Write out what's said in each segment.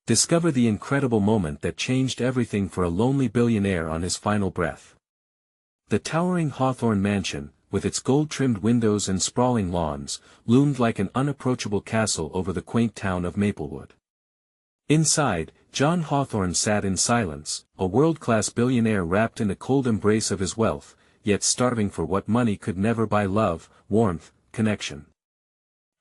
Discover the incredible moment that changed everything for a lonely billionaire on his final breath. The towering Hawthorne mansion, with its gold-trimmed windows and sprawling lawns, loomed like an unapproachable castle over the quaint town of Maplewood. Inside, John Hawthorne sat in silence, a world-class billionaire wrapped in the cold embrace of his wealth, yet starving for what money could never buy: love, warmth, connection.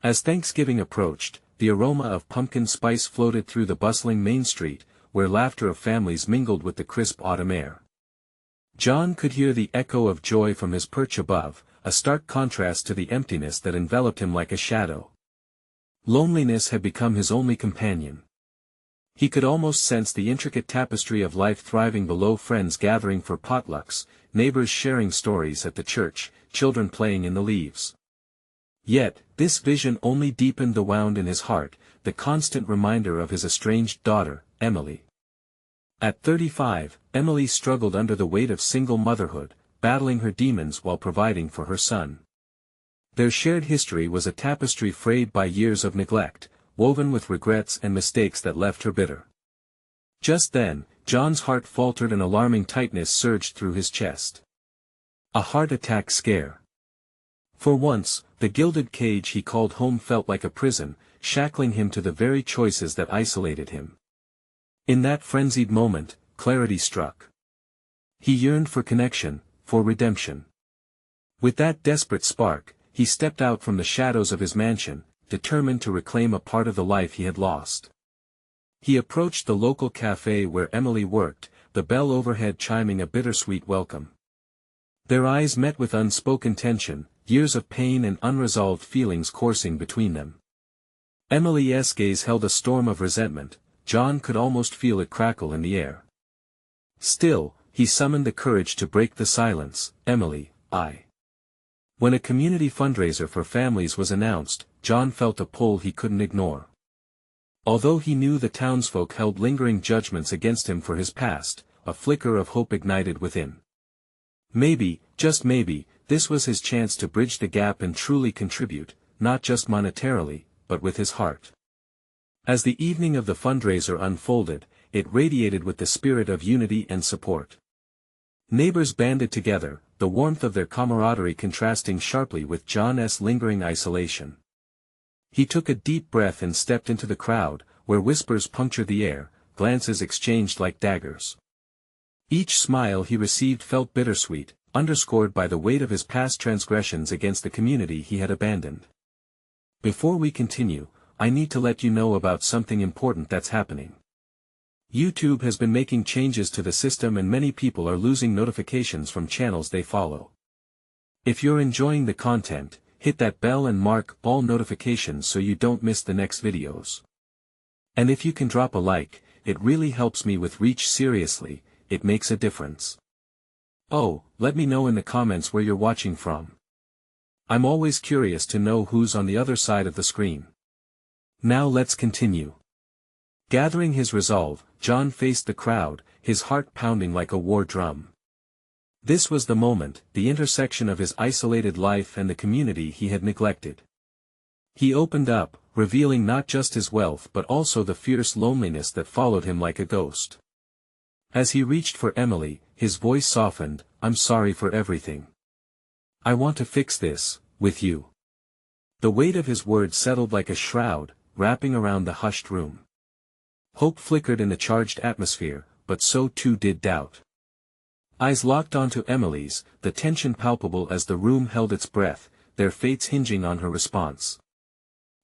As Thanksgiving approached, the aroma of pumpkin spice floated through the bustling Main Street, where laughter of families mingled with the crisp autumn air. John could hear the echo of joy from his perch above, a stark contrast to the emptiness that enveloped him like a shadow. Loneliness had become his only companion. He could almost sense the intricate tapestry of life thriving below: friends gathering for potlucks, neighbors sharing stories at the church, children playing in the leaves. Yet, this vision only deepened the wound in his heart, the constant reminder of his estranged daughter, Emily. At 35, Emily struggled under the weight of single motherhood, battling her demons while providing for her son. Their shared history was a tapestry frayed by years of neglect, woven with regrets and mistakes that left her bitter. Just then, John's heart faltered, an alarming tightness surged through his chest. A heart attack scare. For once, the gilded cage he called home felt like a prison, shackling him to the very choices that isolated him. In that frenzied moment, clarity struck. He yearned for connection, for redemption. With that desperate spark, he stepped out from the shadows of his mansion, determined to reclaim a part of the life he had lost. He approached the local cafe where Emily worked, the bell overhead chiming a bittersweet welcome. Their eyes met with unspoken tension, years of pain and unresolved feelings coursing between them. Emily's gaze held a storm of resentment. John could almost feel it crackle in the air. Still, he summoned the courage to break the silence. Emily, I. When a community fundraiser for families was announced, John felt a pull he couldn't ignore. Although he knew the townsfolk held lingering judgments against him for his past, a flicker of hope ignited within. Maybe, just maybe, this was his chance to bridge the gap and truly contribute, not just monetarily, but with his heart. As the evening of the fundraiser unfolded, it radiated with the spirit of unity and support. Neighbors banded together, the warmth of their camaraderie contrasting sharply with John's lingering isolation. He took a deep breath and stepped into the crowd, where whispers punctured the air, glances exchanged like daggers. Each smile he received felt bittersweet, underscored by the weight of his past transgressions against the community he had abandoned. Before we continue, I need to let you know about something important that's happening. YouTube has been making changes to the system and many people are losing notifications from channels they follow. If you're enjoying the content, hit that bell and mark all notifications so you don't miss the next videos. And if you can drop a like, it really helps me with reach. Seriously, it makes a difference. Oh, let me know in the comments where you're watching from. I'm always curious to know who's on the other side of the screen. Now let's continue. Gathering his resolve, John faced the crowd, his heart pounding like a war drum. This was the moment, the intersection of his isolated life and the community he had neglected. He opened up, revealing not just his wealth but also the fierce loneliness that followed him like a ghost. As he reached for Emily, his voice softened, "I'm sorry for everything. I want to fix this, with you." The weight of his words settled like a shroud, wrapping around the hushed room. Hope flickered in the charged atmosphere, but so too did doubt. Eyes locked onto Emily's, the tension palpable as the room held its breath, their fates hinging on her response.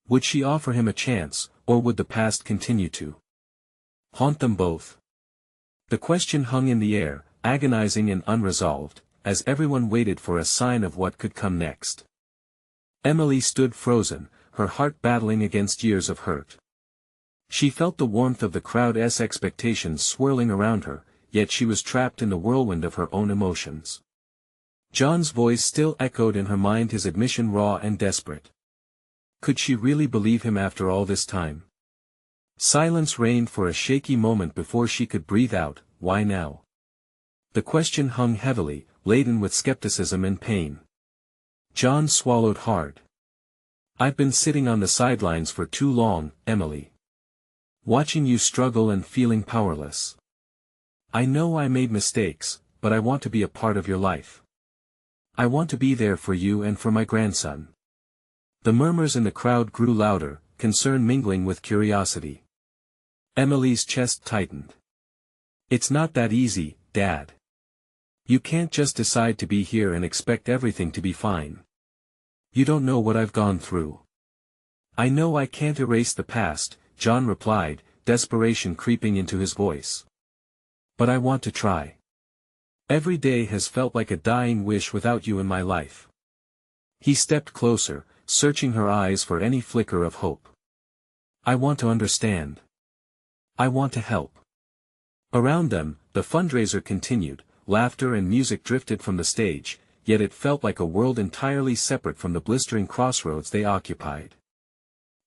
Would she offer him a chance, or would the past continue to haunt them both? The question hung in the air, agonizing and unresolved, as everyone waited for a sign of what could come next. Emily stood frozen, her heart battling against years of hurt. She felt the warmth of the crowd's expectations swirling around her, yet she was trapped in the whirlwind of her own emotions. John's voice still echoed in her mind, his admission raw and desperate. Could she really believe him after all this time? Silence reigned for a shaky moment before she could breathe out, "Why now?" The question hung heavily, laden with skepticism and pain. John swallowed hard. "I've been sitting on the sidelines for too long, Emily. Watching you struggle and feeling powerless. I know I made mistakes, but I want to be a part of your life. I want to be there for you and for my grandson. The murmurs in the crowd grew louder, concern mingling with curiosity. Emily's chest tightened. It's not that easy, Dad. You can't just decide to be here and expect everything to be fine. You don't know what I've gone through. I know I can't erase the past, John replied, desperation creeping into his voice. But I want to try. Every day has felt like a dying wish without you in my life. He stepped closer, searching her eyes for any flicker of hope. I want to understand. I want to help. Around them, the fundraiser continued, laughter and music drifted from the stage, yet it felt like a world entirely separate from the blistering crossroads they occupied.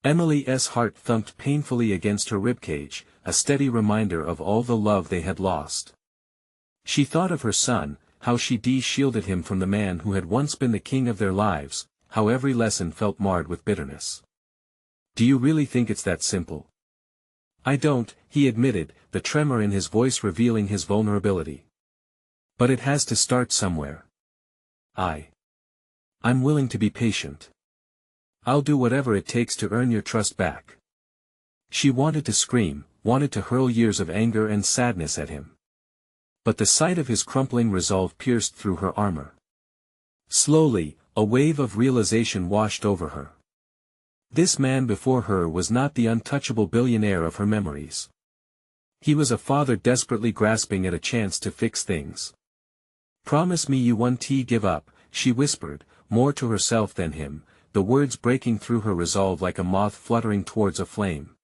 Emily's heart thumped painfully against her ribcage, a steady reminder of all the love they had lost. She thought of her son, how she shielded him from the man who had once been the king of their lives, how every lesson felt marred with bitterness. Do you really think it's that simple? I don't, he admitted, the tremor in his voice revealing his vulnerability. But it has to start somewhere. I'm willing to be patient. I'll do whatever it takes to earn your trust back. She wanted to scream, wanted to hurl years of anger and sadness at him. But the sight of his crumpling resolve pierced through her armor. Slowly, a wave of realization washed over her. This man before her was not the untouchable billionaire of her memories. He was a father desperately grasping at a chance to fix things. Promise me you won't give up, she whispered, more to herself than him, the words breaking through her resolve like a moth fluttering towards a flame.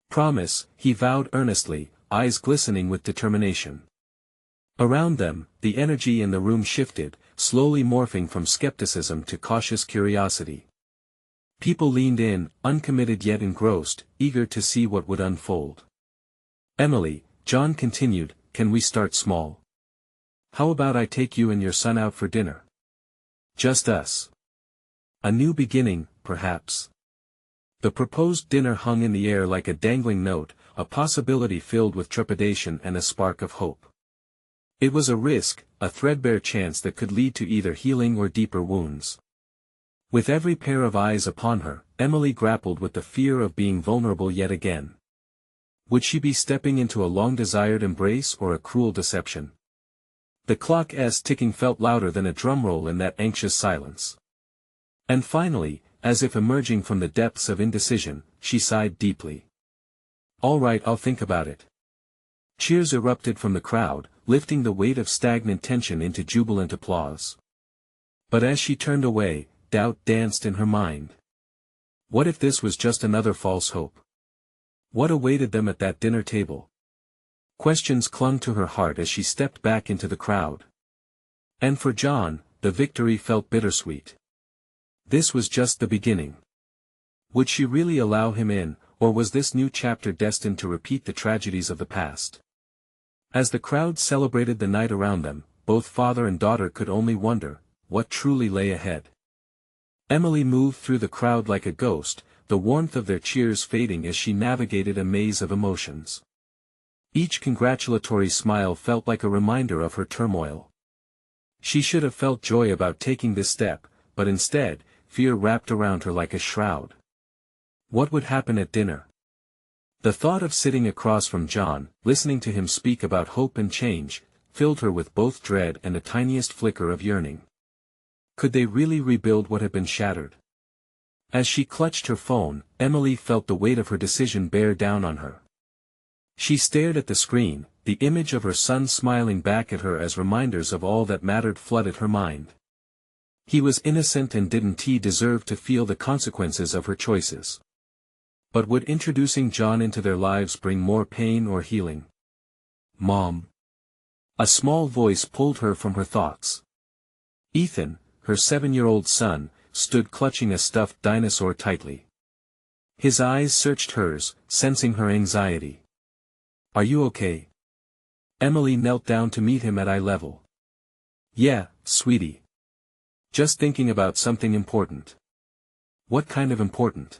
Promise, he vowed earnestly, eyes glistening with determination. Around them, the energy in the room shifted, slowly morphing from skepticism to cautious curiosity. People leaned in, uncommitted yet engrossed, eager to see what would unfold. Emily, John continued, can we start small? How about I take you and your son out for dinner? Just us. A new beginning, perhaps. The proposed dinner hung in the air like a dangling note, a possibility filled with trepidation and a spark of hope. It was a risk, a threadbare chance that could lead to either healing or deeper wounds. With every pair of eyes upon her, Emily grappled with the fear of being vulnerable yet again. Would she be stepping into a long-desired embrace or a cruel deception? The clock's ticking felt louder than a drumroll in that anxious silence. And finally, as if emerging from the depths of indecision, she sighed deeply. All right, I'll think about it. Cheers erupted from the crowd, lifting the weight of stagnant tension into jubilant applause. But as she turned away, doubt danced in her mind. What if this was just another false hope? What awaited them at that dinner table? Questions clung to her heart as she stepped back into the crowd. And for John, the victory felt bittersweet. This was just the beginning. Would she really allow him in, or was this new chapter destined to repeat the tragedies of the past? As the crowd celebrated the night around them, both father and daughter could only wonder, what truly lay ahead. Emily moved through the crowd like a ghost, the warmth of their cheers fading as she navigated a maze of emotions. Each congratulatory smile felt like a reminder of her turmoil. She should have felt joy about taking this step, but instead, fear wrapped around her like a shroud. What would happen at dinner? The thought of sitting across from John, listening to him speak about hope and change, filled her with both dread and the tiniest flicker of yearning. Could they really rebuild what had been shattered? As she clutched her phone, Emily felt the weight of her decision bear down on her. She stared at the screen, the image of her son smiling back at her as reminders of all that mattered flooded her mind. He was innocent and didn't he deserve to feel the consequences of her choices? But would introducing John into their lives bring more pain or healing? Mom. A small voice pulled her from her thoughts. Ethan, her 7-year-old son, stood clutching a stuffed dinosaur tightly. His eyes searched hers, sensing her anxiety. Are you okay? Emily knelt down to meet him at eye level. Yeah, sweetie. Just thinking about something important. What kind of important?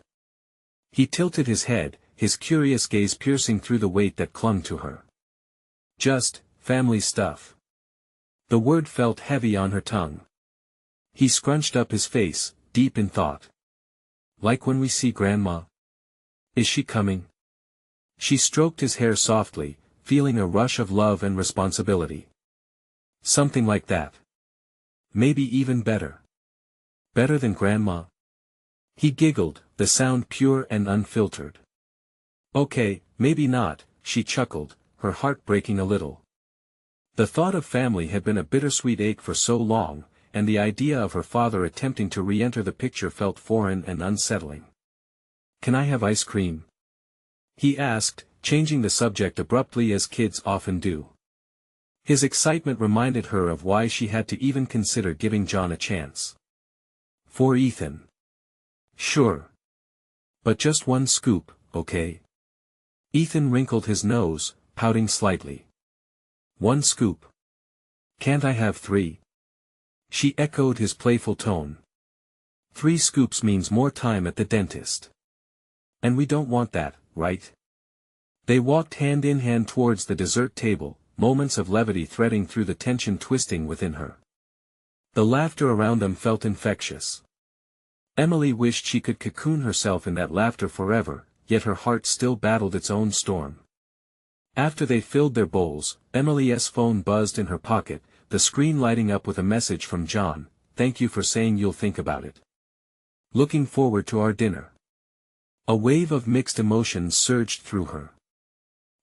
He tilted his head, his curious gaze piercing through the weight that clung to her. Just, family stuff. The word felt heavy on her tongue. He scrunched up his face, deep in thought. Like when we see Grandma? Is she coming? She stroked his hair softly, feeling a rush of love and responsibility. Something like that. Maybe even better. Better than Grandma? He giggled, the sound pure and unfiltered. Okay, maybe not, she chuckled, her heart breaking a little. The thought of family had been a bittersweet ache for so long, and the idea of her father attempting to re-enter the picture felt foreign and unsettling. Can I have ice cream? He asked, changing the subject abruptly as kids often do. His excitement reminded her of why she had to even consider giving John a chance. For Ethan. Sure. But just one scoop, okay? Ethan wrinkled his nose, pouting slightly. One scoop. Can't I have 3? She echoed his playful tone. 3 scoops means more time at the dentist. And we don't want that, right? They walked hand in hand towards the dessert table, moments of levity threading through the tension twisting within her. The laughter around them felt infectious. Emily wished she could cocoon herself in that laughter forever, yet her heart still battled its own storm. After they filled their bowls, Emily's phone buzzed in her pocket, the screen lighting up with a message from John, "Thank you for saying you'll think about it. Looking forward to our dinner." A wave of mixed emotions surged through her.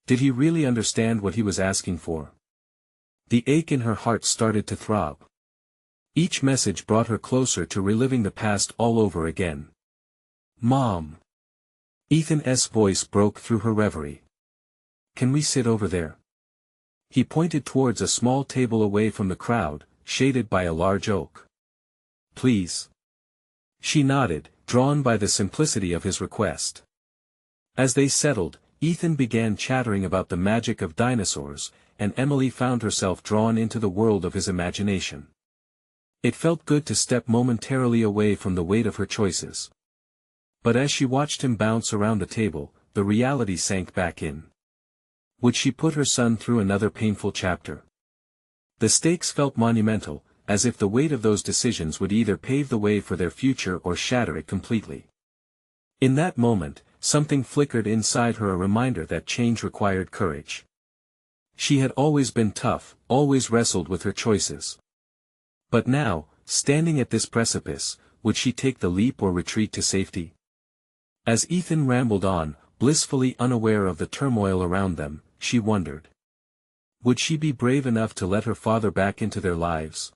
Did he really understand what he was asking for? The ache in her heart started to throb. Each message brought her closer to reliving the past all over again. Mom! Ethan's voice broke through her reverie. Can we sit over there? He pointed towards a small table away from the crowd, shaded by a large oak. Please. She nodded, drawn by the simplicity of his request. As they settled, Ethan began chattering about the magic of dinosaurs, and Emily found herself drawn into the world of his imagination. It felt good to step momentarily away from the weight of her choices. But as she watched him bounce around the table, the reality sank back in. Would she put her son through another painful chapter? The stakes felt monumental, as if the weight of those decisions would either pave the way for their future or shatter it completely. In that moment, something flickered inside her, a reminder that change required courage. She had always been tough, always wrestled with her choices. But now, standing at this precipice, would she take the leap or retreat to safety? As Ethan rambled on, blissfully unaware of the turmoil around them, she wondered. Would she be brave enough to let her father back into their lives?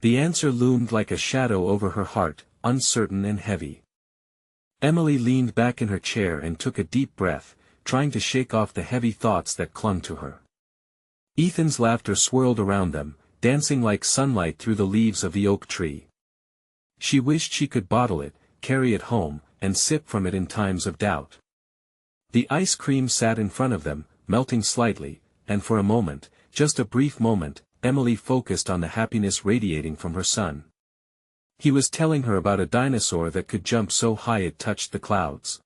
The answer loomed like a shadow over her heart, uncertain and heavy. Emily leaned back in her chair and took a deep breath, trying to shake off the heavy thoughts that clung to her. Ethan's laughter swirled around them, dancing like sunlight through the leaves of the oak tree. She wished she could bottle it, carry it home, and sip from it in times of doubt. The ice cream sat in front of them, melting slightly, and for a moment, just a brief moment, Emily focused on the happiness radiating from her son. He was telling her about a dinosaur that could jump so high it touched the clouds.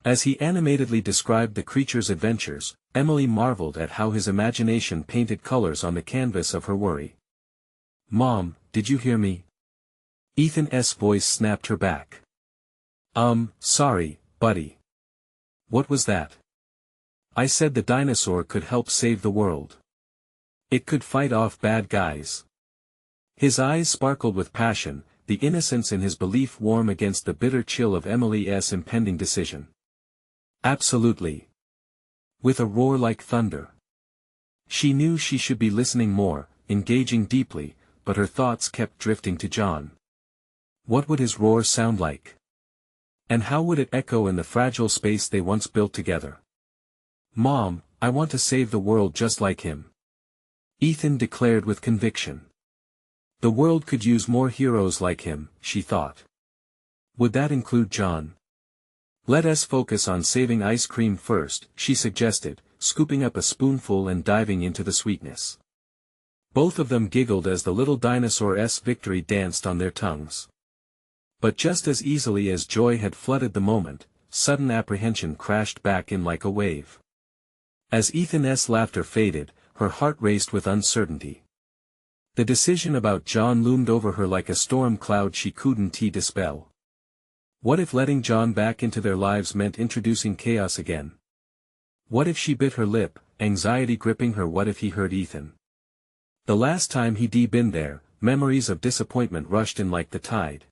As he animatedly described the creature's adventures, Emily marveled at how his imagination painted colors on the canvas of her worry. Mom, did you hear me? Ethan's voice snapped her back. Sorry, buddy. What was that? I said the dinosaur could help save the world. It could fight off bad guys. His eyes sparkled with passion, the innocence in his belief warm against the bitter chill of Emily's impending decision. Absolutely. With a roar like thunder. She knew she should be listening more, engaging deeply, but her thoughts kept drifting to John. What would his roar sound like? And how would it echo in the fragile space they once built together? Mom, I want to save the world just like him. Ethan declared with conviction. The world could use more heroes like him, she thought. Would that include John? Let us focus on saving ice cream first, she suggested, scooping up a spoonful and diving into the sweetness. Both of them giggled as the little dinosaur's victory danced on their tongues. But just as easily as joy had flooded the moment, sudden apprehension crashed back in like a wave. As Ethan's laughter faded, her heart raced with uncertainty. The decision about John loomed over her like a storm cloud she couldn't dispel. What if letting John back into their lives meant introducing chaos again? What if she bit her lip, anxiety gripping her? What if he hurt Ethan? The last time he'd been there, memories of disappointment rushed in like the tide.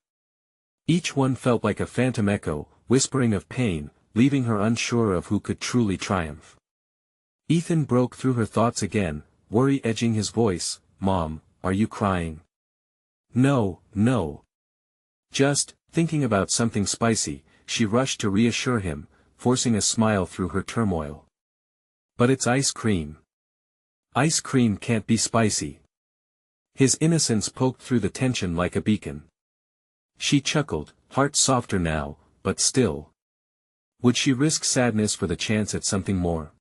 Each one felt like a phantom echo, whispering of pain, leaving her unsure of who could truly triumph. Ethan broke through her thoughts again, worry edging his voice. "Mom, are you crying?" "No, no. Just thinking about something spicy," she rushed to reassure him, forcing a smile through her turmoil. "But it's ice cream." "Ice cream can't be spicy." His innocence poked through the tension like a beacon. She chuckled, heart softer now, but still. Would she risk sadness for the chance at something more?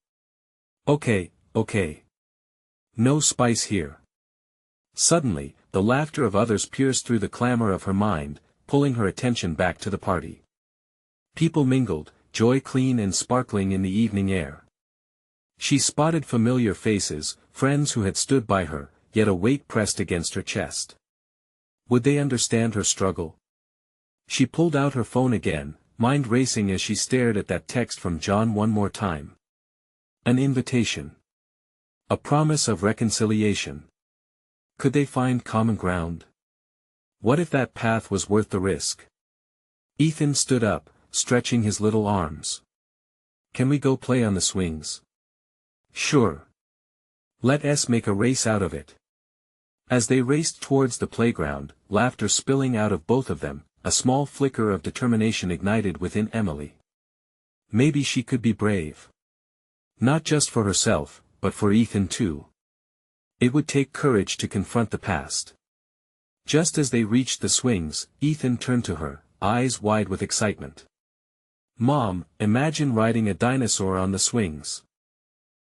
Okay. No spice here." Suddenly, the laughter of others pierced through the clamor of her mind, pulling her attention back to the party. People mingled, joy clean and sparkling in the evening air. She spotted familiar faces, friends who had stood by her, yet a weight pressed against her chest. Would they understand her struggle? She pulled out her phone again, mind racing as she stared at that text from John one more time. An invitation. A promise of reconciliation. Could they find common ground? What if that path was worth the risk? Ethan stood up, stretching his little arms. "Can we go play on the swings?" "Sure. Let us make a race out of it." As they raced towards the playground, laughter spilling out of both of them, a small flicker of determination ignited within Emily. Maybe she could be brave. Not just for herself, but for Ethan too. It would take courage to confront the past. Just as they reached the swings, Ethan turned to her, eyes wide with excitement. "Mom, imagine riding a dinosaur on the swings.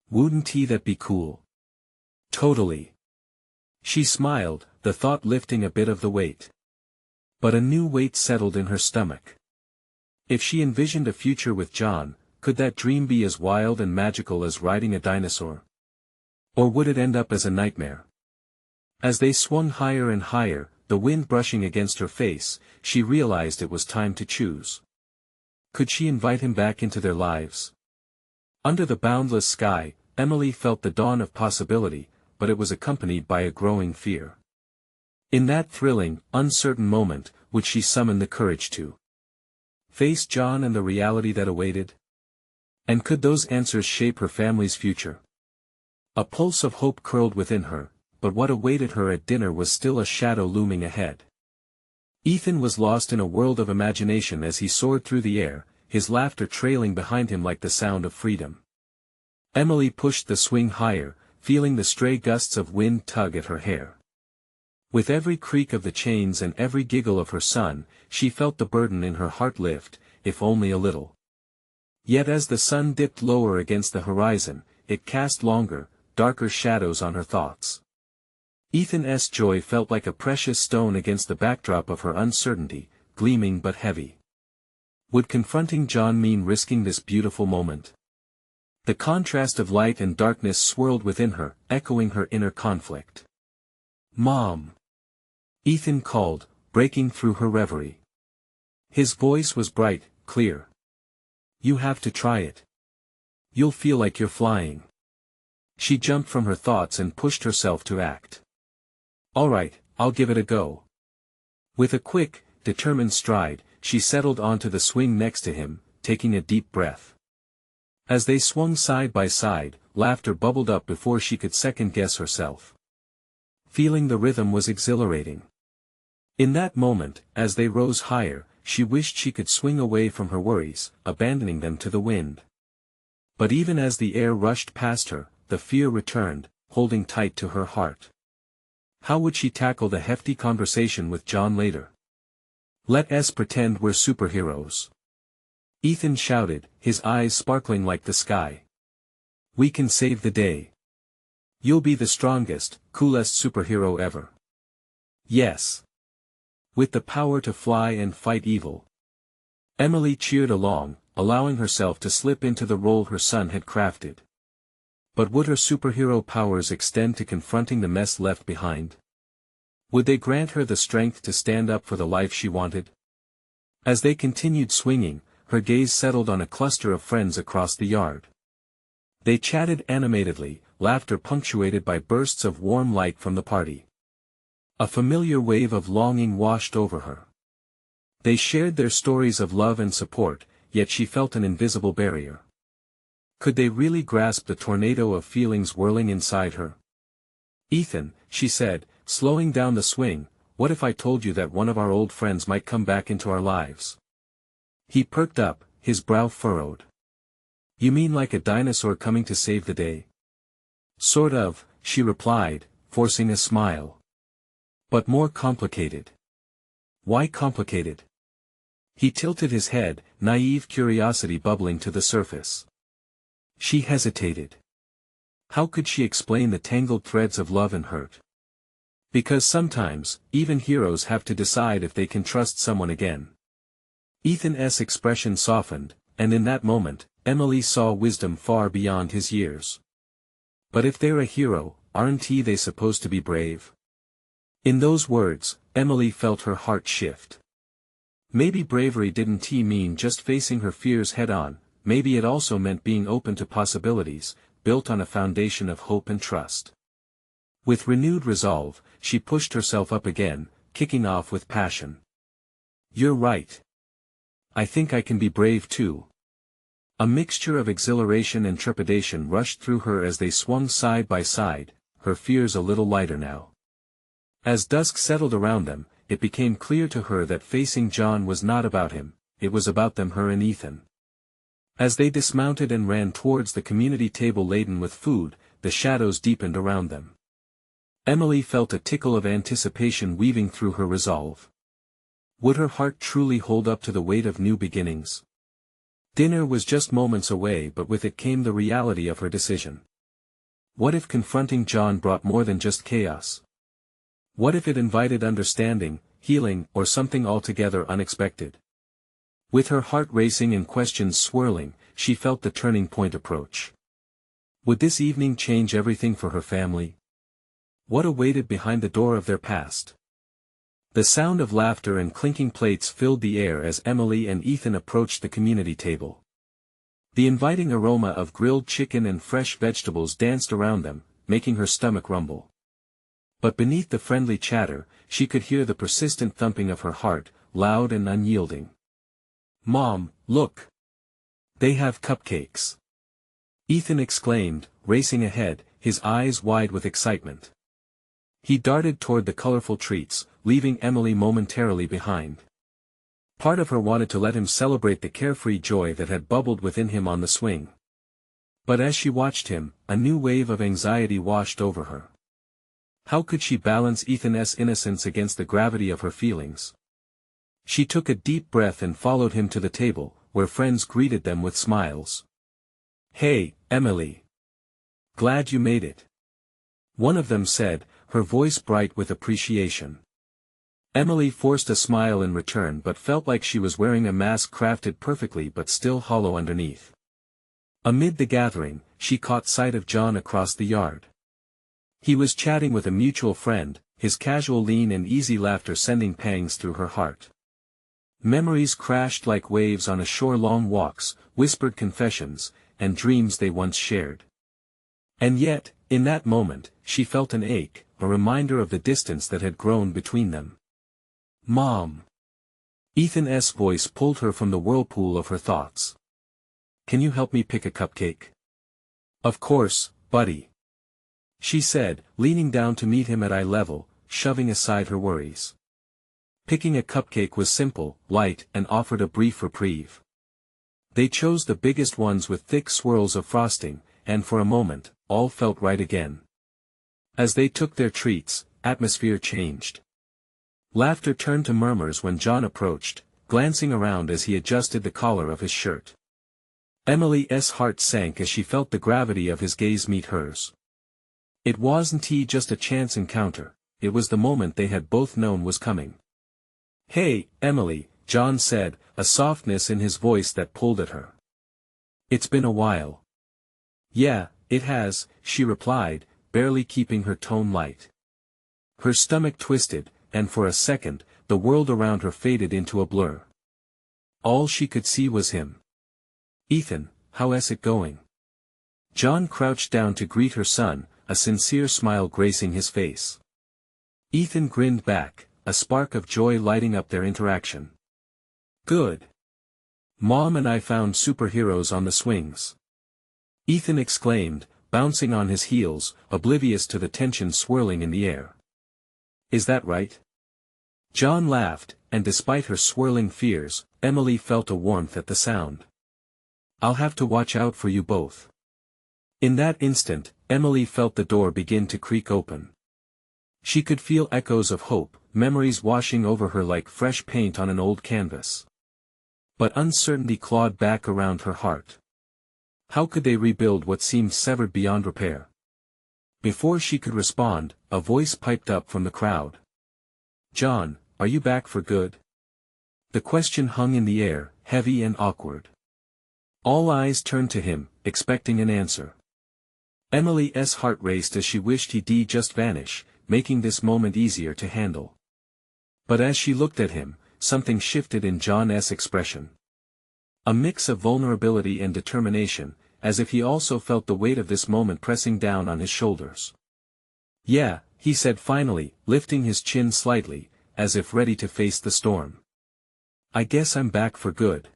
Wouldn't that be cool?" "Totally." She smiled, the thought lifting a bit of the weight. But a new weight settled in her stomach. If she envisioned a future with John, could that dream be as wild and magical as riding a dinosaur? Or would it end up as a nightmare? As they swung higher and higher, the wind brushing against her face, she realized it was time to choose. Could she invite him back into their lives? Under the boundless sky, Emily felt the dawn of possibility, but it was accompanied by a growing fear. In that thrilling, uncertain moment, would she summon the courage to face John and the reality that awaited? And could those answers shape her family's future? A pulse of hope curled within her, but what awaited her at dinner was still a shadow looming ahead. Ethan was lost in a world of imagination as he soared through the air, his laughter trailing behind him like the sound of freedom. Emily pushed the swing higher, feeling the stray gusts of wind tug at her hair. With every creak of the chains and every giggle of her son, she felt the burden in her heart lift, if only a little. Yet as the sun dipped lower against the horizon, it cast longer, darker shadows on her thoughts. Ethan's joy felt like a precious stone against the backdrop of her uncertainty, gleaming but heavy. Would confronting John mean risking this beautiful moment? The contrast of light and darkness swirled within her, echoing her inner conflict. "Mom!" Ethan called, breaking through her reverie. His voice was bright, clear. "You have to try it. You'll feel like you're flying." She jumped from her thoughts and pushed herself to act. "All right, I'll give it a go." With a quick, determined stride, she settled onto the swing next to him, taking a deep breath. As they swung side by side, laughter bubbled up before she could second-guess herself. Feeling the rhythm was exhilarating. In that moment, as they rose higher, she wished she could swing away from her worries, abandoning them to the wind. But even as the air rushed past her, the fear returned, holding tight to her heart. How would she tackle the hefty conversation with John later? "Let us pretend we're superheroes," Ethan shouted, his eyes sparkling like the sky. "We can save the day. You'll be the strongest, coolest superhero ever." "Yes. With the power to fly and fight evil." Emily cheered along, allowing herself to slip into the role her son had crafted. But would her superhero powers extend to confronting the mess left behind? Would they grant her the strength to stand up for the life she wanted? As they continued swinging, her gaze settled on a cluster of friends across the yard. They chatted animatedly, laughter punctuated by bursts of warm light from the party. A familiar wave of longing washed over her. They shared their stories of love and support, yet she felt an invisible barrier. Could they really grasp the tornado of feelings whirling inside her? "Ethan," she said, slowing down the swing, "what if I told you that one of our old friends might come back into our lives?" He perked up, his brow furrowed. "You mean like a dinosaur coming to save the day?" "Sort of," she replied, forcing a smile. "But more complicated." "Why complicated?" He tilted his head, naive curiosity bubbling to the surface. She hesitated. How could she explain the tangled threads of love and hurt? Because sometimes, even heroes have to decide if they can trust someone again. Ethan's expression softened, and in that moment, Emily saw wisdom far beyond his years. "But if they're a hero, aren't they supposed to be brave?" In those words, Emily felt her heart shift. Maybe bravery didn't mean just facing her fears head-on, maybe it also meant being open to possibilities, built on a foundation of hope and trust. With renewed resolve, she pushed herself up again, kicking off with passion. "You're right. I think I can be brave too." A mixture of exhilaration and trepidation rushed through her as they swung side by side, her fears a little lighter now. As dusk settled around them, it became clear to her that facing John was not about him, it was about them, her and Ethan. As they dismounted and ran towards the community table laden with food, the shadows deepened around them. Emily felt a tickle of anticipation weaving through her resolve. Would her heart truly hold up to the weight of new beginnings? Dinner was just moments away, but with it came the reality of her decision. What if confronting John brought more than just chaos? What if it invited understanding, healing, or something altogether unexpected? With her heart racing and questions swirling, she felt the turning point approach. Would this evening change everything for her family? What awaited behind the door of their past? The sound of laughter and clinking plates filled the air as Emily and Ethan approached the community table. The inviting aroma of grilled chicken and fresh vegetables danced around them, making her stomach rumble. But beneath the friendly chatter, she could hear the persistent thumping of her heart, loud and unyielding. "Mom, look! They have cupcakes!" Ethan exclaimed, racing ahead, his eyes wide with excitement. He darted toward the colorful treats, leaving Emily momentarily behind. Part of her wanted to let him celebrate the carefree joy that had bubbled within him on the swing. But as she watched him, a new wave of anxiety washed over her. How could she balance Ethan's innocence against the gravity of her feelings? She took a deep breath and followed him to the table, where friends greeted them with smiles. "Hey, Emily! Glad you made it," one of them said, her voice bright with appreciation. Emily forced a smile in return but felt like she was wearing a mask crafted perfectly but still hollow underneath. Amid the gathering, she caught sight of John across the yard. He was chatting with a mutual friend, his casual lean and easy laughter sending pangs through her heart. Memories crashed like waves on a shore, long walks, whispered confessions, and dreams they once shared. And yet, in that moment, she felt an ache, a reminder of the distance that had grown between them. "Mom!" Ethan's voice pulled her from the whirlpool of her thoughts. "Can you help me pick a cupcake?" "Of course, buddy," she said, leaning down to meet him at eye level, shoving aside her worries. Picking a cupcake was simple, light, and offered a brief reprieve. They chose the biggest ones with thick swirls of frosting, and for a moment, all felt right again. As they took their treats, atmosphere changed. Laughter turned to murmurs when John approached, glancing around as he adjusted the collar of his shirt. Emily's heart sank as she felt the gravity of his gaze meet hers. It wasn't just a chance encounter, it was the moment they had both known was coming. "Hey, Emily, John said, a softness in his voice that pulled at her. It's been a while. Yeah, it has, she replied, barely keeping her tone light. Her stomach twisted, and for a second, the world around her faded into a blur. All she could see was him. Ethan, how's it going? John crouched down to greet her son, a sincere smile gracing his face. Ethan grinned back, a spark of joy lighting up their interaction. Good. Mom and I found superheroes on the swings. Ethan exclaimed, bouncing on his heels, oblivious to the tension swirling in the air. Is that right? John laughed, and despite her swirling fears, Emily felt a warmth at the sound. I'll have to watch out for you both. In that instant, Emily felt the door begin to creak open. She could feel echoes of hope, memories washing over her like fresh paint on an old canvas. But uncertainty clawed back around her heart. How could they rebuild what seemed severed beyond repair? Before she could respond, a voice piped up from the crowd. John, are you back for good? The question hung in the air, heavy and awkward. All eyes turned to him, expecting an answer. Emily's heart raced as she wished he'd just vanish, making this moment easier to handle. But as she looked at him, something shifted in John's expression. A mix of vulnerability and determination, as if he also felt the weight of this moment pressing down on his shoulders. Yeah, he said finally, lifting his chin slightly, as if ready to face the storm. I guess I'm back for good.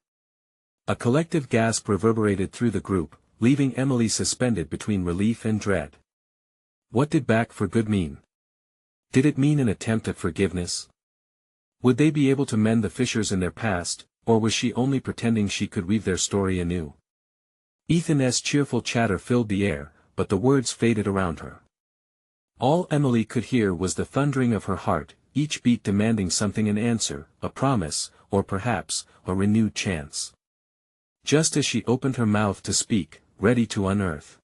A collective gasp reverberated through the group, leaving Emily suspended between relief and dread. What did back for good mean? Did it mean an attempt at forgiveness? Would they be able to mend the fissures in their past, or was she only pretending she could weave their story anew? Ethan's cheerful chatter filled the air, but the words faded around her. All Emily could hear was the thundering of her heart, each beat demanding something, an answer, a promise, or perhaps, a renewed chance. Just as she opened her mouth to speak, ready to unearth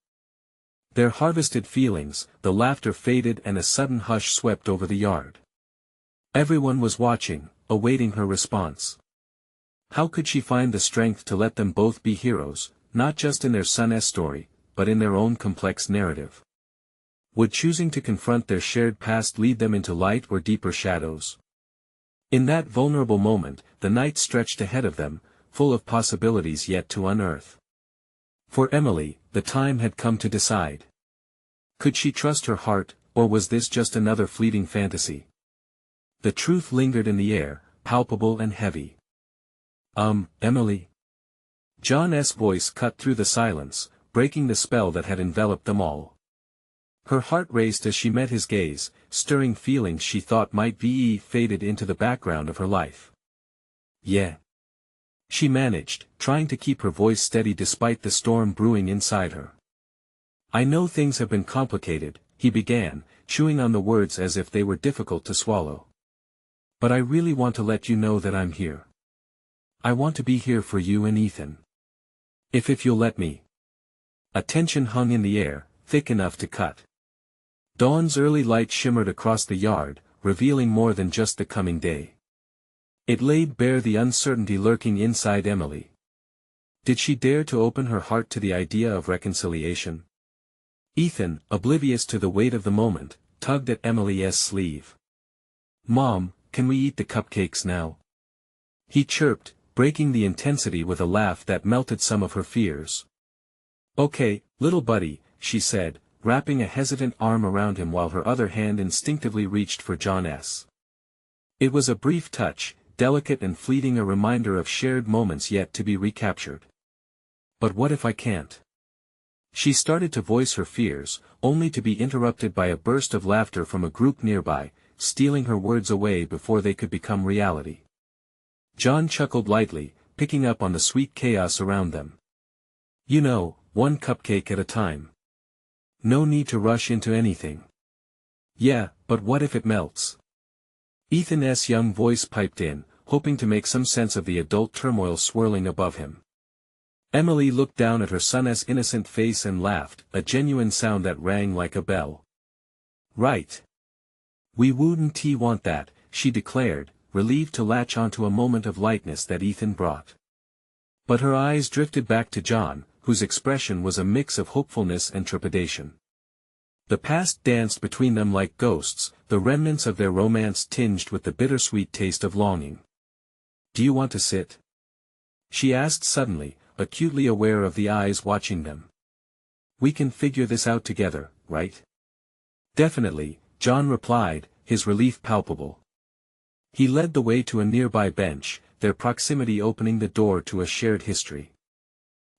their harvested feelings, the laughter faded and a sudden hush swept over the yard. Everyone was watching, awaiting her response. How could she find the strength to let them both be heroes, not just in their son's story, but in their own complex narrative? Would choosing to confront their shared past lead them into light or deeper shadows? In that vulnerable moment, the night stretched ahead of them, full of possibilities yet to unearth. For Emily, the time had come to decide. Could she trust her heart, or was this just another fleeting fantasy? The truth lingered in the air, palpable and heavy. Emily? John's voice cut through the silence, breaking the spell that had enveloped them all. Her heart raced as she met his gaze, stirring feelings she thought might be faded into the background of her life. Yeah. She managed, trying to keep her voice steady despite the storm brewing inside her. I know things have been complicated, he began, chewing on the words as if they were difficult to swallow. But I really want to let you know that I'm here. I want to be here for you and Ethan. If you'll let me. A tension hung in the air, thick enough to cut. Dawn's early light shimmered across the yard, revealing more than just the coming day. It laid bare the uncertainty lurking inside Emily. Did she dare to open her heart to the idea of reconciliation? Ethan, oblivious to the weight of the moment, tugged at Emily's sleeve. Mom, can we eat the cupcakes now? He chirped, breaking the intensity with a laugh that melted some of her fears. Okay, little buddy, she said, wrapping a hesitant arm around him while her other hand instinctively reached for John's. It was a brief touch, delicate and fleeting, a reminder of shared moments yet to be recaptured. But what if I can't? She started to voice her fears, only to be interrupted by a burst of laughter from a group nearby, stealing her words away before they could become reality. John chuckled lightly, picking up on the sweet chaos around them. You know, one cupcake at a time. No need to rush into anything. Yeah, but what if it melts? Ethan's young voice piped in, hoping to make some sense of the adult turmoil swirling above him. Emily looked down at her son's innocent face and laughed, a genuine sound that rang like a bell. Right. We wouldn't want that, she declared, relieved to latch onto a moment of lightness that Ethan brought. But her eyes drifted back to John, whose expression was a mix of hopefulness and trepidation. The past danced between them like ghosts, the remnants of their romance tinged with the bittersweet taste of longing. "Do you want to sit?" she asked suddenly, acutely aware of the eyes watching them. "We can figure this out together, right?" "Definitely," John replied, his relief palpable. He led the way to a nearby bench, their proximity opening the door to a shared history.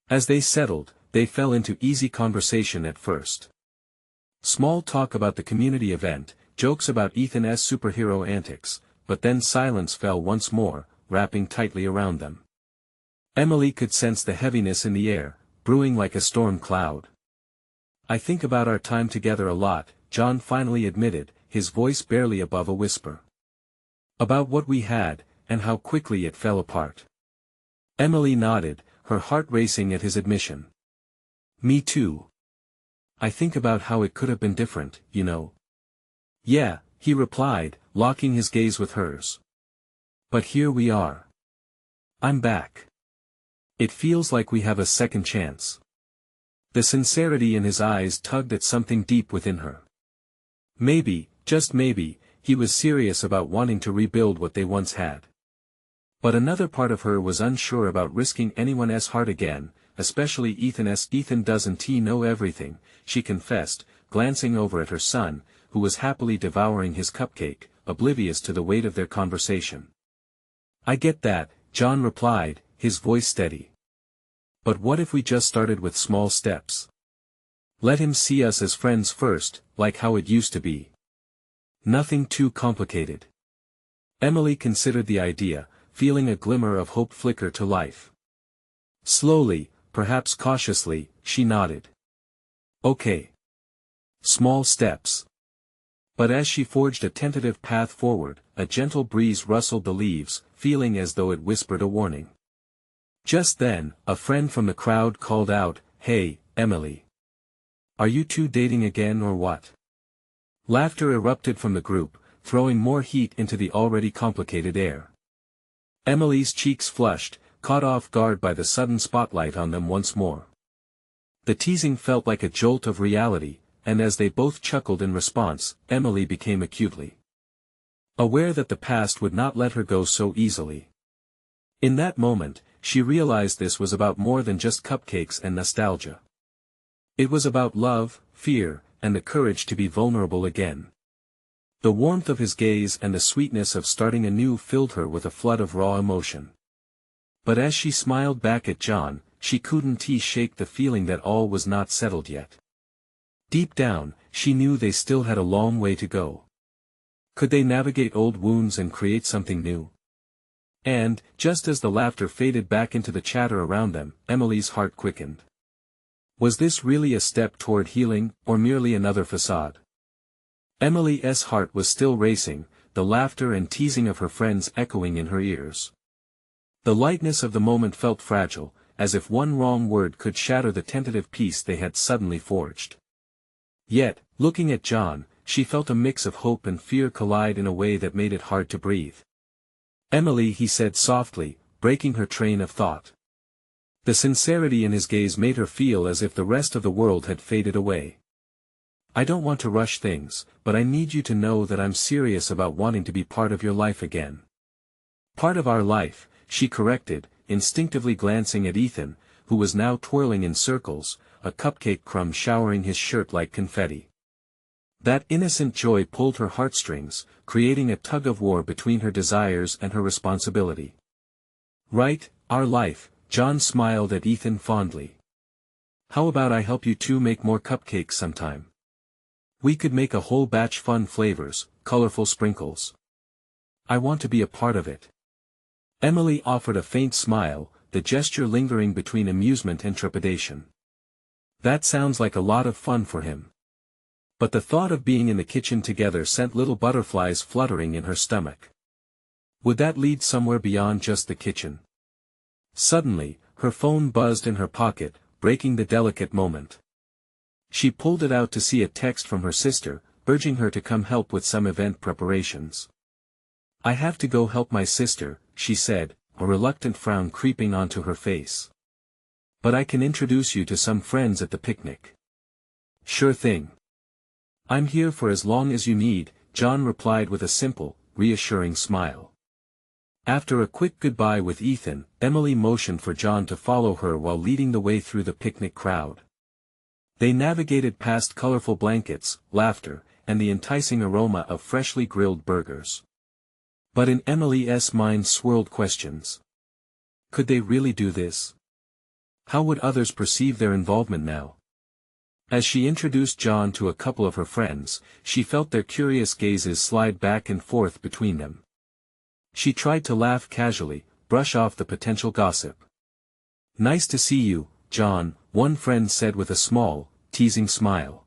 As they settled, they fell into easy conversation at first. Small talk about the community event, jokes about Ethan's superhero antics, but then silence fell once more, wrapping tightly around them. Emily could sense the heaviness in the air, brewing like a storm cloud. "I think about our time together a lot," John finally admitted, his voice barely above a whisper. "About what we had, and how quickly it fell apart." Emily nodded, her heart racing at his admission. "Me too. I think about how it could have been different, you know." "Yeah," he replied, locking his gaze with hers. "But here we are. I'm back. It feels like we have a second chance." The sincerity in his eyes tugged at something deep within her. Maybe, just maybe, he was serious about wanting to rebuild what they once had. But another part of her was unsure about risking anyone's heart again, especially Ethan's. "Ethan doesn't he know everything," she confessed, glancing over at her son, who was happily devouring his cupcake, oblivious to the weight of their conversation. "I get that," John replied, his voice steady. "But what if we just started with small steps? Let him see us as friends first, like how it used to be. Nothing too complicated." Emily considered the idea, feeling a glimmer of hope flicker to life. Slowly, perhaps cautiously, she nodded. "Okay. Small steps." But as she forged a tentative path forward, a gentle breeze rustled the leaves, feeling as though it whispered a warning. Just then, a friend from the crowd called out, "Hey, Emily. Are you two dating again or what?" Laughter erupted from the group, throwing more heat into the already complicated air. Emily's cheeks flushed, caught off guard by the sudden spotlight on them once more. The teasing felt like a jolt of reality, and as they both chuckled in response, Emily became acutely aware that the past would not let her go so easily. In that moment, she realized this was about more than just cupcakes and nostalgia. It was about love, fear, and the courage to be vulnerable again. The warmth of his gaze and the sweetness of starting anew filled her with a flood of raw emotion. But as she smiled back at John, she couldn't shake the feeling that all was not settled yet. Deep down, she knew they still had a long way to go. Could they navigate old wounds and create something new? And, just as the laughter faded back into the chatter around them, Emily's heart quickened. Was this really a step toward healing, or merely another facade? Emily's heart was still racing, the laughter and teasing of her friends echoing in her ears. The lightness of the moment felt fragile, as if one wrong word could shatter the tentative peace they had suddenly forged. Yet, looking at John, she felt a mix of hope and fear collide in a way that made it hard to breathe. "Emily," he said softly, breaking her train of thought. The sincerity in his gaze made her feel as if the rest of the world had faded away. "I don't want to rush things, but I need you to know that I'm serious about wanting to be part of your life again." "Part of our life," she corrected, instinctively glancing at Ethan, who was now twirling in circles, a cupcake crumb showering his shirt like confetti. That innocent joy pulled her heartstrings, creating a tug-of-war between her desires and her responsibility. "Right, our life," John smiled at Ethan fondly. "How about I help you two make more cupcakes sometime? We could make a whole batch, fun flavors, colorful sprinkles. I want to be a part of it." Emily offered a faint smile, the gesture lingering between amusement and trepidation. That sounds like a lot of fun for him. But the thought of being in the kitchen together sent little butterflies fluttering in her stomach. Would that lead somewhere beyond just the kitchen? Suddenly, her phone buzzed in her pocket, breaking the delicate moment. She pulled it out to see a text from her sister, urging her to come help with some event preparations. I have to go help my sister, she said, a reluctant frown creeping onto her face. But I can introduce you to some friends at the picnic. Sure thing. I'm here for as long as you need, John replied with a simple, reassuring smile. After a quick goodbye with Ethan, Emily motioned for John to follow her while leading the way through the picnic crowd. They navigated past colorful blankets, laughter, and the enticing aroma of freshly grilled burgers. But in Emily's mind swirled questions. Could they really do this? How would others perceive their involvement now? As she introduced John to a couple of her friends, she felt their curious gazes slide back and forth between them. She tried to laugh casually, brush off the potential gossip. Nice to see you, John, one friend said with a small, teasing smile.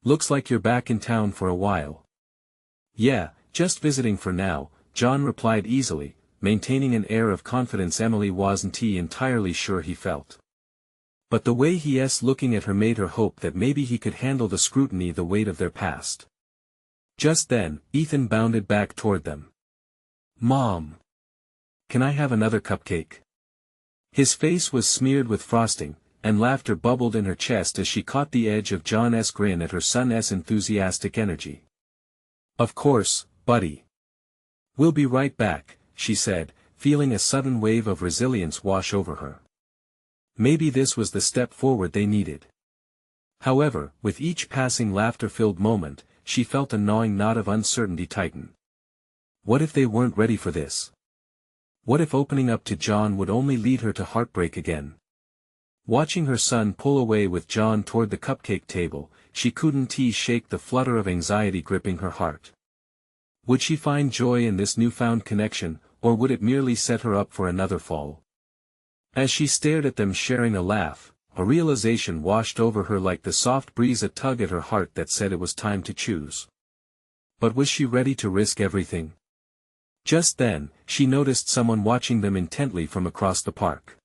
Looks like you're back in town for a while. Yeah, just visiting for now, John replied easily, maintaining an air of confidence Emily wasn't entirely sure he felt. But the way he's looking at her made her hope that maybe he could handle the scrutiny, the weight of their past. Just then, Ethan bounded back toward them. Mom! Can I have another cupcake? His face was smeared with frosting, and laughter bubbled in her chest as she caught the edge of John's grin at her son's enthusiastic energy. Of course, buddy. We'll be right back, she said, feeling a sudden wave of resilience wash over her. Maybe this was the step forward they needed. However, with each passing laughter-filled moment, she felt a gnawing knot of uncertainty tighten. What if they weren't ready for this? What if opening up to John would only lead her to heartbreak again? Watching her son pull away with John toward the cupcake table, she couldn't shake the flutter of anxiety gripping her heart. Would she find joy in this newfound connection, or would it merely set her up for another fall? As she stared at them sharing a laugh, a realization washed over her like the soft breeze, a tug at her heart that said it was time to choose. But was she ready to risk everything? Just then, she noticed someone watching them intently from across the park.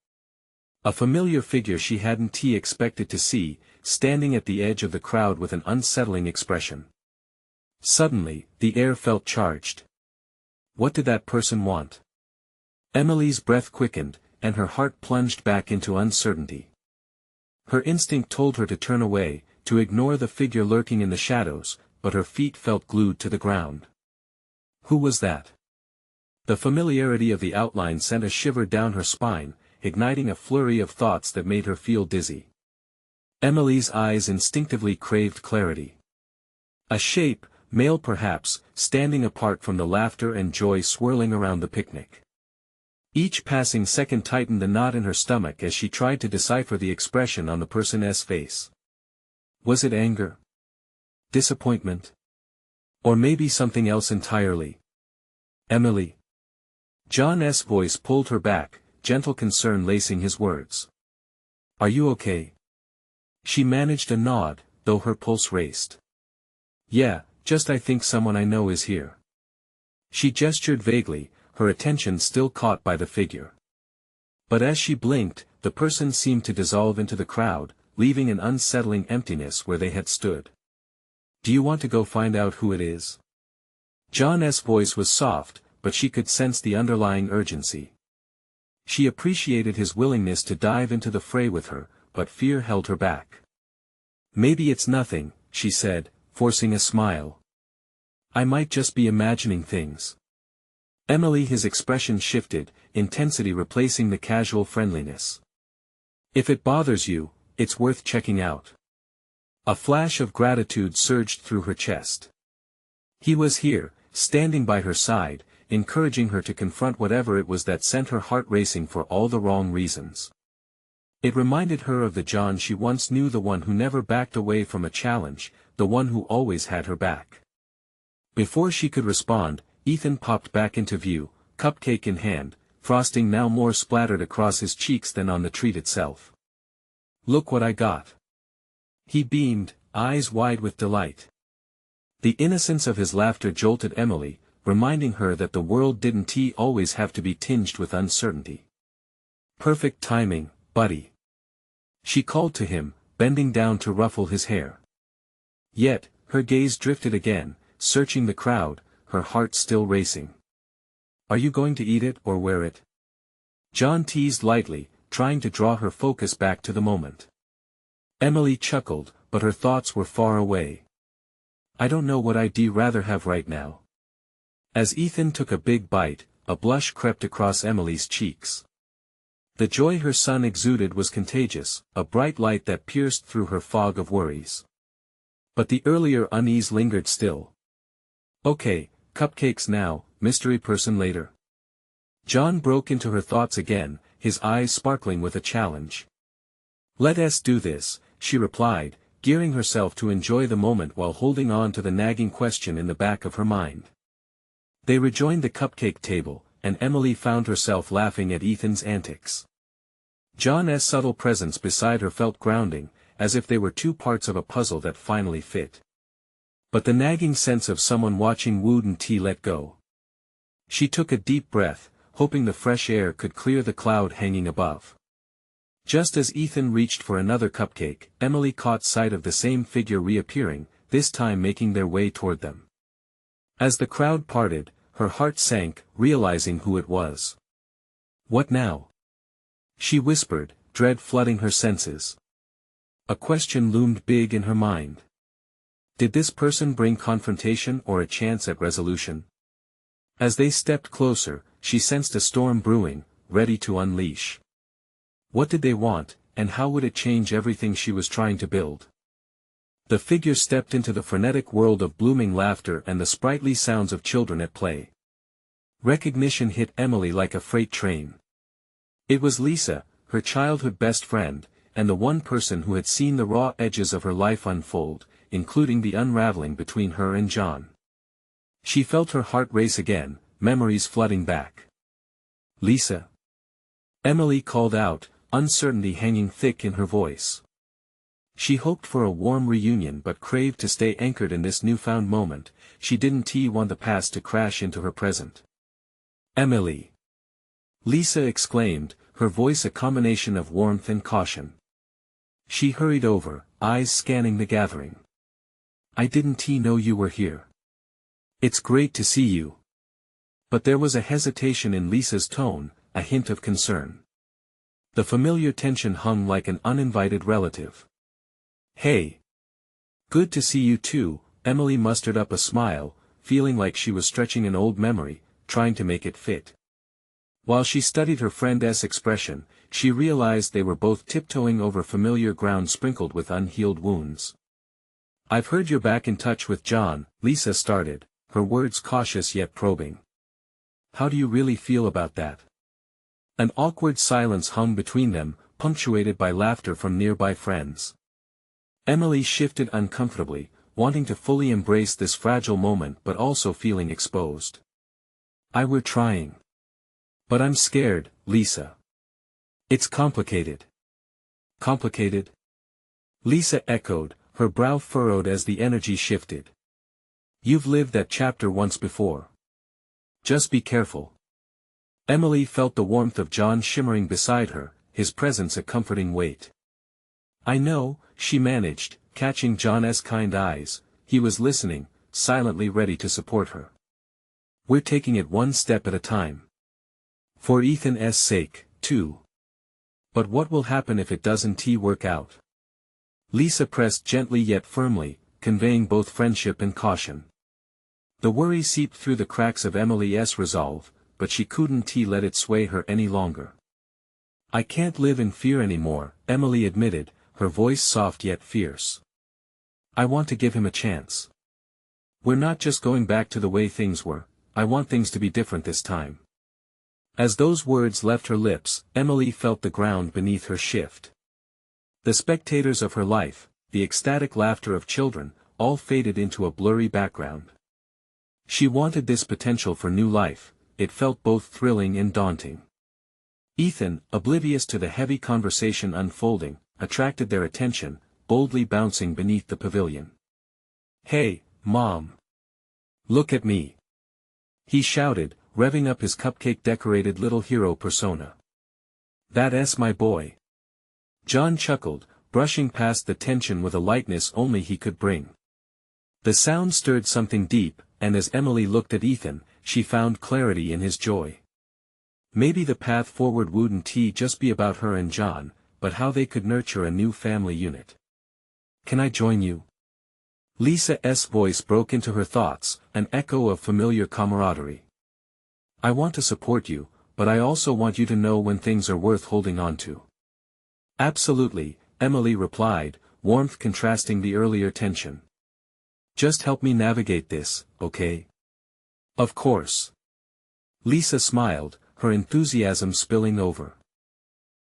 A familiar figure she hadn't expected to see, standing at the edge of the crowd with an unsettling expression. Suddenly, the air felt charged. What did that person want? Emily's breath quickened, and her heart plunged back into uncertainty. Her instinct told her to turn away, to ignore the figure lurking in the shadows, but her feet felt glued to the ground. Who was that? The familiarity of the outline sent a shiver down her spine, igniting a flurry of thoughts that made her feel dizzy. Emily's eyes instinctively craved clarity. A shape, male perhaps, standing apart from the laughter and joy swirling around the picnic. Each passing second tightened the knot in her stomach as she tried to decipher the expression on the person's face. Was it anger? Disappointment? Or maybe something else entirely? Emily. John's voice pulled her back, gentle concern lacing his words. Are you okay? She managed a nod, though her pulse raced. Yeah, just I think someone I know is here. She gestured vaguely, her attention still caught by the figure. But as she blinked, the person seemed to dissolve into the crowd, leaving an unsettling emptiness where they had stood. Do you want to go find out who it is? John's voice was soft, but she could sense the underlying urgency. She appreciated his willingness to dive into the fray with her, but fear held her back. Maybe it's nothing, she said, forcing a smile. I might just be imagining things. Emily, his expression shifted, intensity replacing the casual friendliness. If it bothers you, it's worth checking out. A flash of gratitude surged through her chest. He was here, standing by her side, encouraging her to confront whatever it was that sent her heart racing for all the wrong reasons. It reminded her of the John she once knew, the one who never backed away from a challenge, the one who always had her back. Before she could respond, Ethan popped back into view, cupcake in hand, frosting now more splattered across his cheeks than on the treat itself. Look what I got. He beamed, eyes wide with delight. The innocence of his laughter jolted Emily, reminding her that the world didn't always have to be tinged with uncertainty. Perfect timing, buddy. She called to him, bending down to ruffle his hair. Yet, her gaze drifted again, searching the crowd, her heart still racing. Are you going to eat it or wear it? John teased lightly, trying to draw her focus back to the moment. Emily chuckled, but her thoughts were far away. I don't know what I'd rather have right now. As Ethan took a big bite, a blush crept across Emily's cheeks. The joy her son exuded was contagious, a bright light that pierced through her fog of worries. But the earlier unease lingered still. Okay, cupcakes now, mystery person later. John broke into her thoughts again, his eyes sparkling with a challenge. Let us do this, she replied, gearing herself to enjoy the moment while holding on to the nagging question in the back of her mind. They rejoined the cupcake table, and Emily found herself laughing at Ethan's antics. John's subtle presence beside her felt grounding, as if they were two parts of a puzzle that finally fit. But the nagging sense of someone watching wouldn't let go. She took a deep breath, hoping the fresh air could clear the cloud hanging above. Just as Ethan reached for another cupcake, Emily caught sight of the same figure reappearing, this time making their way toward them. As the crowd parted, her heart sank, realizing who it was. What now? She whispered, dread flooding her senses. A question loomed big in her mind. Did this person bring confrontation or a chance at resolution? As they stepped closer, she sensed a storm brewing, ready to unleash. What did they want, and how would it change everything she was trying to build? The figure stepped into the frenetic world of blooming laughter and the sprightly sounds of children at play. Recognition hit Emily like a freight train. It was Lisa, her childhood best friend, and the one person who had seen the raw edges of her life unfold, including the unraveling between her and John. She felt her heart race again, memories flooding back. Lisa. Emily called out, uncertainty hanging thick in her voice. She hoped for a warm reunion but craved to stay anchored in this newfound moment. She didn't want the past to crash into her present. Emily. Lisa exclaimed, her voice a combination of warmth and caution. She hurried over, eyes scanning the gathering. I didn't know you were here. It's great to see you. But there was a hesitation in Lisa's tone, a hint of concern. The familiar tension hung like an uninvited relative. Hey. Good to see you too, Emily mustered up a smile, feeling like she was stretching an old memory, trying to make it fit. While she studied her friend's expression, she realized they were both tiptoeing over familiar ground sprinkled with unhealed wounds. I've heard you're back in touch with John, Lisa started, her words cautious yet probing. How do you really feel about that? An awkward silence hung between them, punctuated by laughter from nearby friends. Emily shifted uncomfortably, wanting to fully embrace this fragile moment but also feeling exposed. We're trying. But I'm scared, Lisa. It's complicated. Complicated? Lisa echoed, her brow furrowed as the energy shifted. You've lived that chapter once before. Just be careful. Emily felt the warmth of John shimmering beside her, his presence a comforting weight. I know, she managed, catching John's kind eyes. He was listening, silently ready to support her. We're taking it one step at a time. For Ethan's sake, too. But what will happen if it doesn't work out? Lisa pressed gently yet firmly, conveying both friendship and caution. The worry seeped through the cracks of Emily's resolve, but she couldn't let it sway her any longer. I can't live in fear anymore, Emily admitted, her voice soft yet fierce. I want to give him a chance. We're not just going back to the way things were, I want things to be different this time. As those words left her lips, Emily felt the ground beneath her shift. The spectators of her life, the ecstatic laughter of children, all faded into a blurry background. She wanted this potential for new life, it felt both thrilling and daunting. Ethan, oblivious to the heavy conversation unfolding, attracted their attention, boldly bouncing beneath the pavilion. Hey, Mom! Look at me! He shouted, revving up his cupcake-decorated little hero persona. That's my boy. John chuckled, brushing past the tension with a lightness only he could bring. The sound stirred something deep, and as Emily looked at Ethan, she found clarity in his joy. Maybe the path forward wouldn't just be about her and John, but how they could nurture a new family unit. "Can I join you?" Lisa's voice broke into her thoughts, an echo of familiar camaraderie. "I want to support you, but I also want you to know when things are worth holding on to." "Absolutely," Emily replied, warmth contrasting the earlier tension. "Just help me navigate this, okay?" "Of course." Lisa smiled, her enthusiasm spilling over.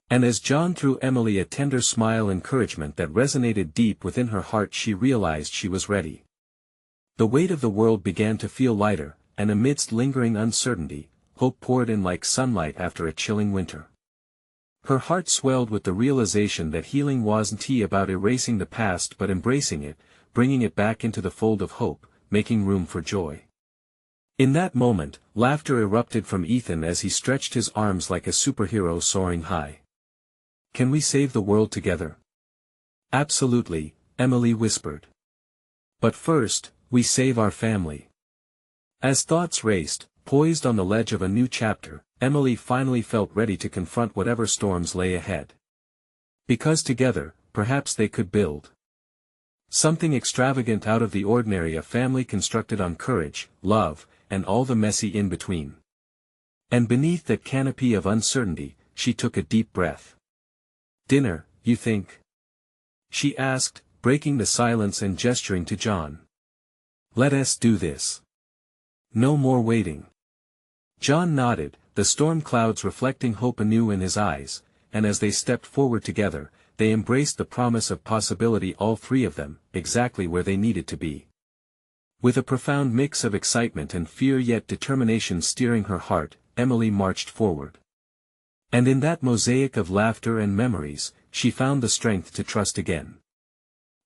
And as John threw Emily a tender smile encouragement that resonated deep within her heart, she realized she was ready. The weight of the world began to feel lighter, and amidst lingering uncertainty, hope poured in like sunlight after a chilling winter. Her heart swelled with the realization that healing wasn't about erasing the past but embracing it, bringing it back into the fold of hope, making room for joy. In that moment, laughter erupted from Ethan as he stretched his arms like a superhero soaring high. "Can we save the world together?" "Absolutely," Emily whispered. "But first, we save our family." As thoughts raced, poised on the ledge of a new chapter, Emily finally felt ready to confront whatever storms lay ahead. Because together, perhaps they could build something extravagant out of the ordinary, a family constructed on courage, love, and all the messy in between. And beneath that canopy of uncertainty, she took a deep breath. "Dinner, you think?" she asked, breaking the silence and gesturing to John. "Let us do this. No more waiting." John nodded, the storm clouds reflecting hope anew in his eyes, and as they stepped forward together, they embraced the promise of possibility, all three of them, exactly where they needed to be. With a profound mix of excitement and fear yet determination steering her heart, Emily marched forward. And in that mosaic of laughter and memories, she found the strength to trust again.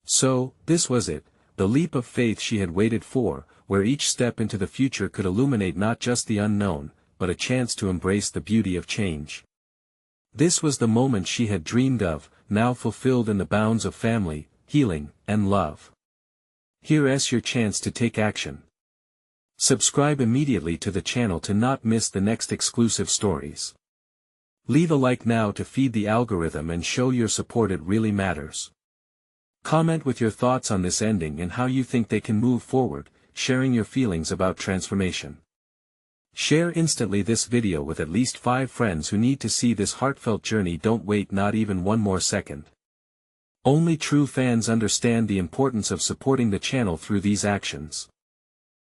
So, this was it, the leap of faith she had waited for, where each step into the future could illuminate not just the unknown, but a chance to embrace the beauty of change. This was the moment she had dreamed of, now fulfilled in the bounds of family, healing, and love. Here's your chance to take action. Subscribe immediately to the channel to not miss the next exclusive stories. Leave a like now to feed the algorithm and show your support, it really matters. Comment with your thoughts on this ending and how you think they can move forward, sharing your feelings about transformation. Share instantly this video with at least 5 friends who need to see this heartfelt journey. Don't wait not even one more second. Only true fans understand the importance of supporting the channel through these actions.